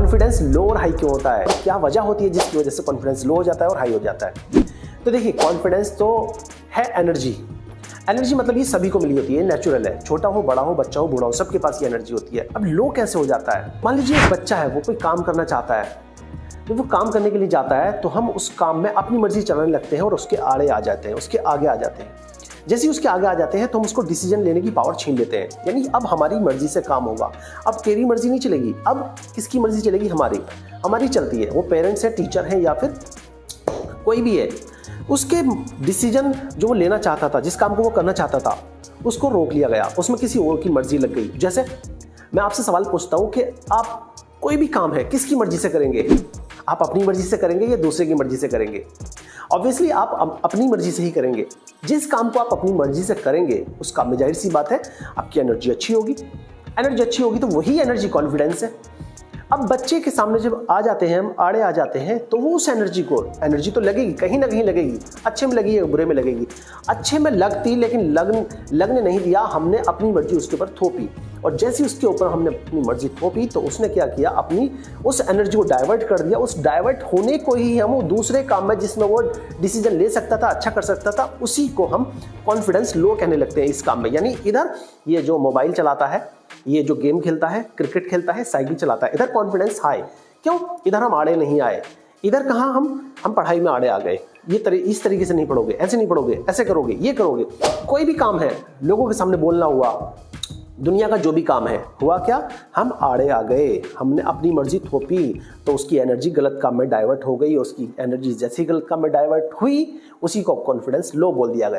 Confidence low और high क्यों होता है, क्या वजह होती है जिसकी वजह से कॉन्फिडेंस लो हो जाता है और हाई हो जाता है। तो देखिए, कॉन्फिडेंस तो है एनर्जी। एनर्जी मतलब ये सभी को मिली होती है, नेचुरल है, छोटा हो, बड़ा हो, बच्चा हो, बूढ़ा हो, सबके पास ये एनर्जी होती है। अब लो कैसे हो जाता है? मान लीजिए एक बच्चा है, वो कोई काम करना चाहता है। जब वो काम करने के लिए जाता है तो हम उस काम में अपनी मर्जी चलाने लगते हैं और उसके आड़े आ जाते हैं, उसके आगे आ जाते हैं। जैसे ही उसके आगे आ जाते हैं तो हम उसको डिसीजन लेने की पावर छीन लेते हैं, यानी अब हमारी मर्जी से काम होगा। अब तेरी मर्जी नहीं चलेगी, अब किसकी मर्जी चलेगी? हमारी चलती है। वो पेरेंट्स है, टीचर है या फिर कोई भी है, उसके डिसीजन जो वो लेना चाहता था, जिस काम को वो करना चाहता था, उसको रोक लिया गया, उसमें किसी और की मर्जी लग गई। जैसे मैं आपसे सवाल पूछता हूँ कि आप कोई भी काम है किसकी मर्जी से करेंगे? आप अपनी मर्जी से करेंगे या दूसरे की मर्जी से करेंगे? ऑब्वियसली आप अपनी मर्जी से ही करेंगे। जिस काम को आप अपनी मर्जी से करेंगे उस काम में जाहिर सी बात है आपकी एनर्जी अच्छी होगी। एनर्जी अच्छी होगी तो वही एनर्जी कॉन्फिडेंस है। अब बच्चे के सामने जब आ जाते हैं, हम आड़े आ जाते हैं, तो वो उस एनर्जी तो लगेगी, कहीं ना कहीं लगेगी। अच्छे में लगेगी या बुरे में लगेगी? अच्छे में लगती, लेकिन लगने नहीं दिया, हमने अपनी मर्जी उसके ऊपर थोपी। और जैसे उसके ऊपर हमने अपनी मर्जी थोपी तो उसने क्या किया, अपनी उस एनर्जी को डाइवर्ट कर दिया। उस डाइवर्ट होने को ही हम दूसरे काम में जिसमें वो डिसीजन ले सकता था, अच्छा कर सकता था, उसी को हम कॉन्फिडेंस लो कहने लगते हैं इस काम में। यानी इधर ये जो मोबाइल चलाता है, ये जो गेम खेलता है, क्रिकेट खेलता है, साइकिल चलाता है, इधर कॉन्फिडेंस हाई। क्यों? इधर हम आड़े नहीं आए। इधर कहाँ हम पढ़ाई में आड़े आ गए। इस तरीके से नहीं पढ़ोगे, ऐसे नहीं पढ़ोगे, ऐसे करोगे, ये करोगे। कोई भी काम है, लोगों के सामने बोलना हुआ, दुनिया का जो भी काम है, हुआ क्या, हम आड़े आ गए, हमने अपनी मर्जी थोपी तो उसकी एनर्जी गलत काम में डाइवर्ट हो गई। उसकी एनर्जी जैसी गलत काम में डाइवर्ट हुई, उसी को कॉन्फिडेंस लो बोल दिया गया।